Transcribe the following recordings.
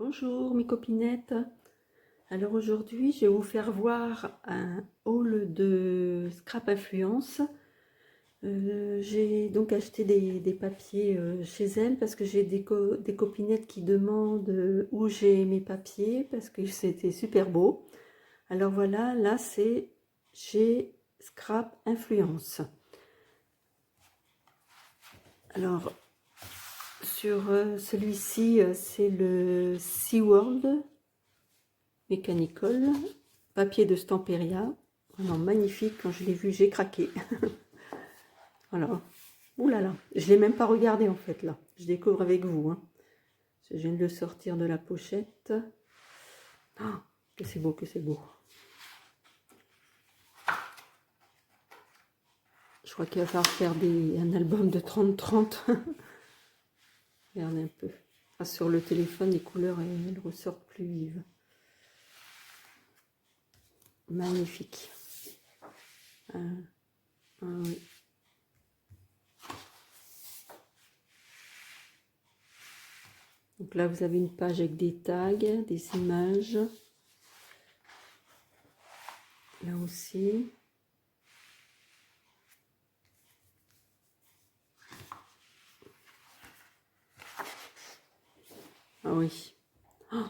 Bonjour mes copinettes. Alors aujourd'hui je vais vous faire voir un haul de Scrap Influence. J'ai donc acheté des papiers chez elle parce que j'ai des copinettes qui demandent où j'ai mes papiers parce que c'était super beau. Alors voilà, là c'est chez Scrap Influence. Alors sur celui-ci c'est le SeaWorld Mechanical, papier de Stamperia, vraiment magnifique. Quand je l'ai vu, j'ai craqué. Voilà. Ouh là là, je l'ai même pas regardé en fait là. Je découvre avec vous. Hein. Je viens de le sortir de la pochette. Oh, que c'est beau, que c'est beau. Je crois qu'il va falloir faire un album de 30-30. Regardez un peu. Ah, sur le téléphone, les couleurs elles ressortent plus vives. Magnifique. Oui. Donc là, vous avez une page avec des tags, des images. Là aussi. Ah oui. Oh,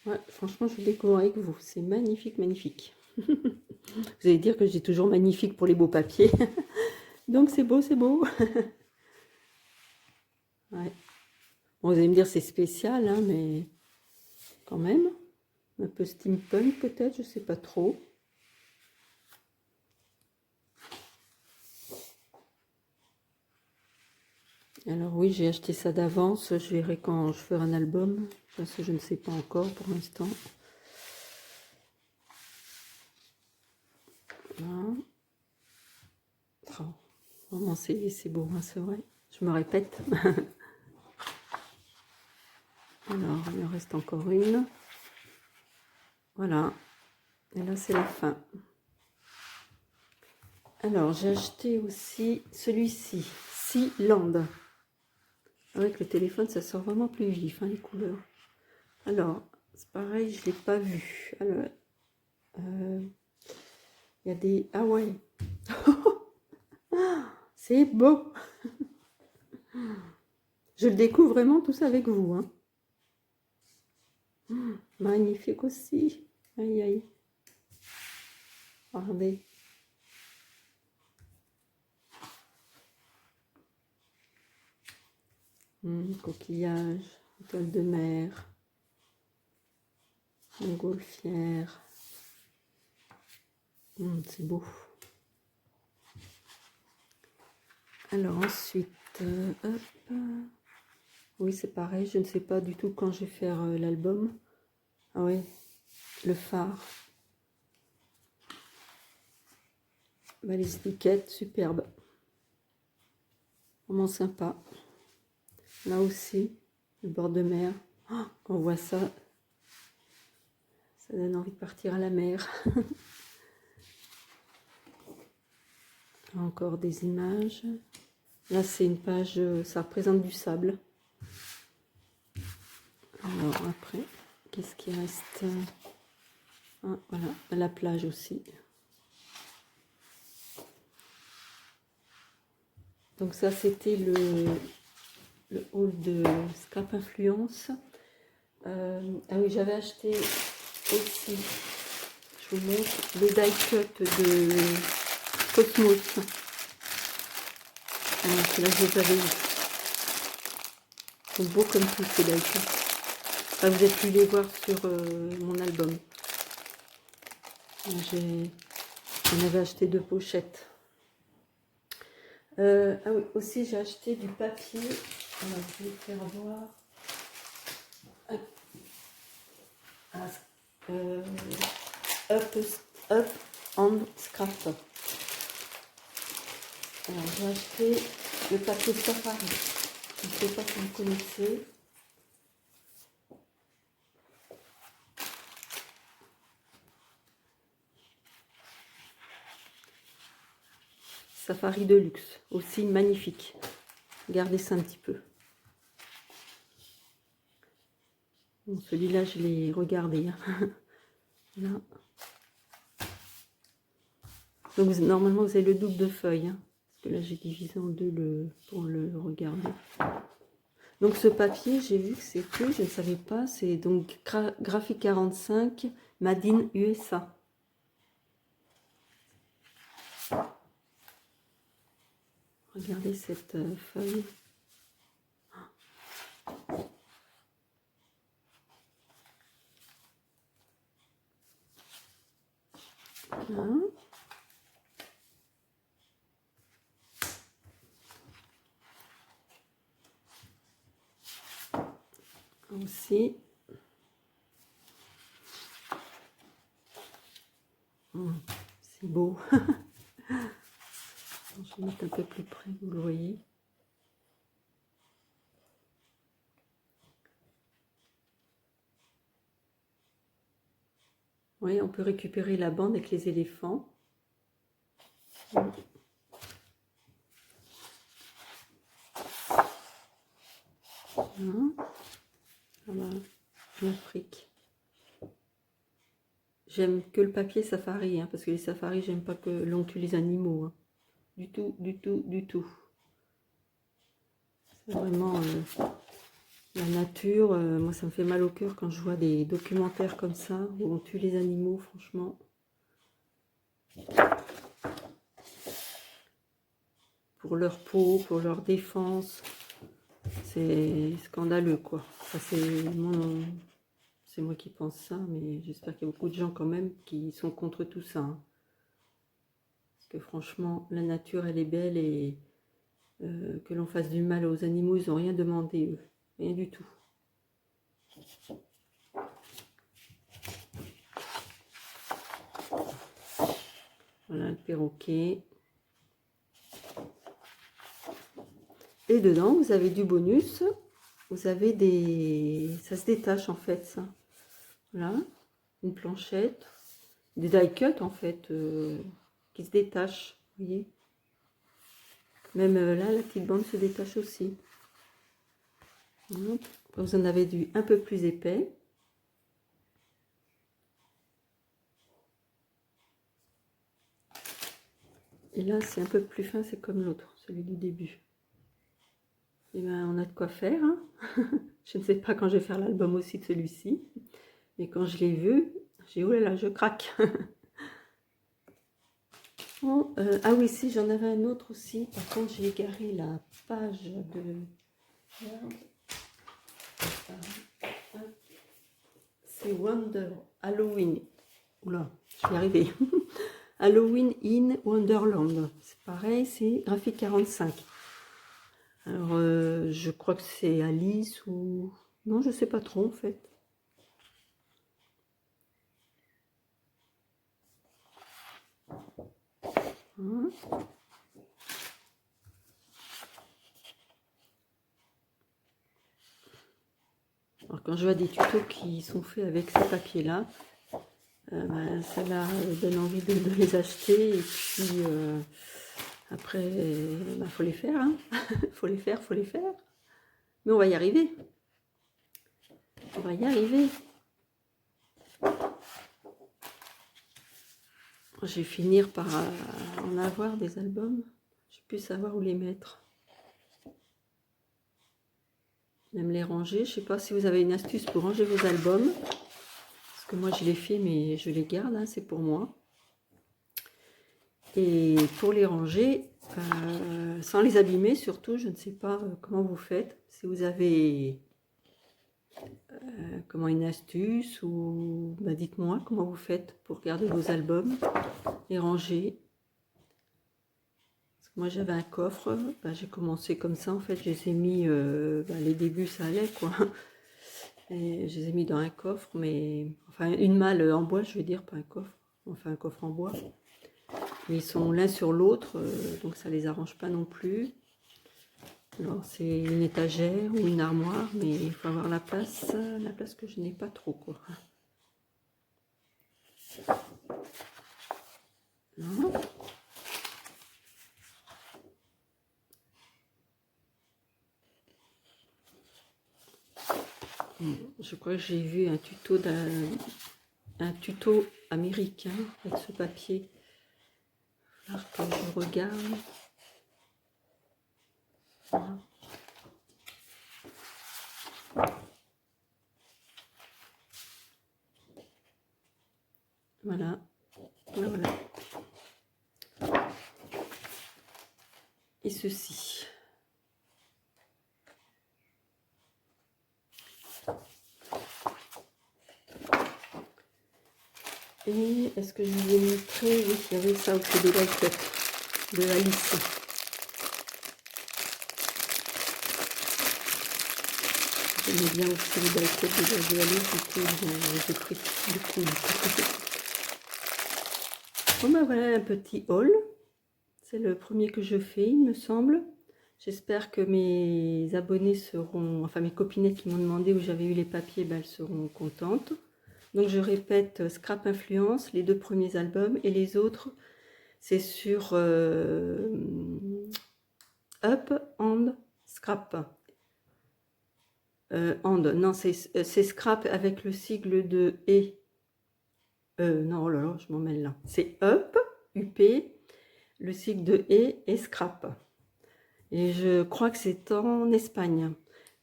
ouais, franchement, je découvre avec vous. C'est magnifique, magnifique. Vous allez dire que j'ai toujours magnifique pour les beaux papiers. Donc c'est beau, c'est beau. Ouais. Bon, vous allez me dire c'est spécial, hein, mais quand même. Un peu steampunk peut-être, je sais pas trop. Alors oui, j'ai acheté ça d'avance. Je verrai quand je ferai un album. Parce que je ne sais pas encore pour l'instant. Voilà. Oh, vraiment, c'est beau, hein, c'est vrai. Je me répète. Alors, il en reste encore une. Voilà. Et là, c'est la fin. Alors, j'ai acheté aussi celui-ci, Sealand. Avec le téléphone, ça sort vraiment plus vif, hein, les couleurs. Alors, c'est pareil, je ne l'ai pas vu. Alors, il y a des... Ah ouais. C'est beau. Je le découvre vraiment tout ça avec vous. Hein. Magnifique aussi. Aïe, aïe. Regardez. Coquillage, étoile de mer, montgolfière. C'est beau. Alors ensuite, hop. Oui, c'est pareil, je ne sais pas du tout quand je vais faire l'album. Ah oui, le phare. Bah, les étiquettes, superbes. Vraiment sympa. Là aussi, le bord de mer. Oh, quand on voit ça, ça donne envie de partir à la mer. Encore des images. Là, c'est une page, ça représente du sable. Alors après, qu'est-ce qui reste? Ah, voilà, la plage aussi. Donc ça, c'était le haul de Scrap Influence. Ah oui, j'avais acheté aussi, je vous montre, les die cut de Cosmos. Là, je les avais eu. Ils sont beaux comme tout ces die cut. Enfin, vous avez pu les voir sur mon album. J'en avais acheté 2 pochettes. Ah oui, aussi j'ai acheté du papier. Alors, je vais faire voir. Up and Scrap. Alors, j'ai acheté le papier Safari. Je ne sais pas si vous connaissez. Safari de luxe, aussi magnifique. Regardez ça un petit peu. Bon, celui-là, je l'ai regardé. Hein. Là. Donc, normalement, vous avez le double de feuilles. Hein, parce que là, j'ai divisé en deux pour le regarder. Donc, ce papier, j'ai vu que c'était, je ne savais pas, c'est donc Graphique 45, Made in USA. Regardez cette feuille. Voilà. Aussi. C'est beau. Je vais mettre un peu plus près, vous le voyez. Oui, on peut récupérer la bande avec les éléphants. Voilà, l'Afrique. J'aime que le papier safari, hein, parce que les safaris, j'aime pas que l'on tue les animaux. Hein. Du tout, du tout, du tout. C'est vraiment la nature. Moi, ça me fait mal au cœur quand je vois des documentaires comme ça, où on tue les animaux, franchement. Pour leur peau, pour leur défense. C'est scandaleux, quoi. Enfin, c'est moi qui pense ça, mais j'espère qu'il y a beaucoup de gens quand même qui sont contre tout ça. Hein. Parce que franchement, la nature, elle est belle et que l'on fasse du mal aux animaux, ils n'ont rien demandé, eux. Rien du tout. Voilà le perroquet. Et dedans, vous avez du bonus. Vous avez des... Ça se détache en fait, ça. Voilà. Une planchette. Des die cut en fait, qui se détachent. Vous voyez. Même là, la petite bande se détache aussi. Vous en avez du un peu plus épais. Et là, c'est un peu plus fin, c'est comme l'autre, celui du début. Et ben, on a de quoi faire. Hein. Je ne sais pas quand je vais faire l'album aussi de celui-ci. Mais quand je l'ai vu, j'ai oh là là, je craque. Bon, ah oui, si, j'en avais un autre aussi. Par contre, j'ai égaré la page de... C'est Wonder Halloween. Oula, je vais y arriver. Halloween in Wonderland. C'est pareil, c'est Graphique 45. Alors, je crois que c'est Alice ou... Non, je sais pas trop en fait. Hein. Alors, quand je vois des tutos qui sont faits avec ces papiers-là, ben, ça donne envie de les acheter. Et puis, après, ben, faut les faire. Hein. Faut les faire, faut les faire. Mais on va y arriver. On va y arriver. Je vais finir par en avoir des albums. Je vais plus savoir où les mettre. Même les ranger. Je sais pas si vous avez une astuce pour ranger vos albums. Parce que moi, je les fais, mais je les garde. Hein, c'est pour moi. Et pour les ranger, sans les abîmer surtout, je ne sais pas comment vous faites. Si vous avez comment une astuce ou bah, dites-moi comment vous faites pour garder vos albums, les ranger. Parce que moi j'avais un coffre, bah, j'ai commencé comme ça en fait, je les ai mis, bah, les débuts ça allait quoi. Et je les ai mis dans un coffre, mais enfin une malle en bois je veux dire, pas un coffre, enfin un coffre en bois. Mais ils sont l'un sur l'autre, donc ça les arrange pas non plus. Alors c'est une étagère ou une armoire, mais il faut avoir la place que je n'ai pas trop quoi. Non. Je crois que j'ai vu un tuto américain avec ce papier. Alors que je regarde. Voilà. Voilà. Voilà. Et ceci. Et est-ce que je vous ai montré? Oui, il y avait ça aussi de l'iPad de Alice. J'aimais bien aussi les l'iPad de Alice, du coup j'ai pris beaucoup. Bon ben voilà un petit haul. C'est le premier que je fais, il me semble. J'espère que mes abonnés seront, enfin mes copinettes qui m'ont demandé où j'avais eu les papiers, ben, elles seront contentes. Donc je répète, Scrap Influence, les 2 premiers albums, et les autres, c'est sur Up and Scrap. Non, c'est Scrap avec le sigle de E. Non, oh là là, je m'en mêle là. C'est Up, UP, le sigle de E et Scrap. Et je crois que c'est en Espagne.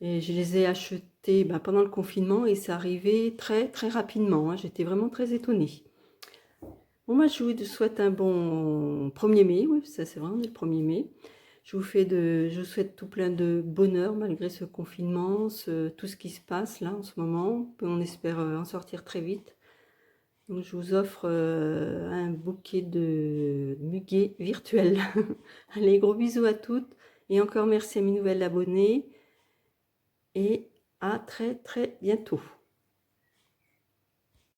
Et je les ai achetés pendant le confinement et c'est arrivé très très rapidement. Hein. J'étais vraiment très étonnée. Bon, moi je vous souhaite un bon 1er mai. Oui, ça c'est vraiment le 1er mai. Je vous souhaite tout plein de bonheur malgré ce confinement, tout ce qui se passe là en ce moment. On espère en sortir très vite. Donc je vous offre un bouquet de muguet virtuel. Allez, gros bisous à toutes. Et encore merci à mes nouvelles abonnées. Et à très très bientôt.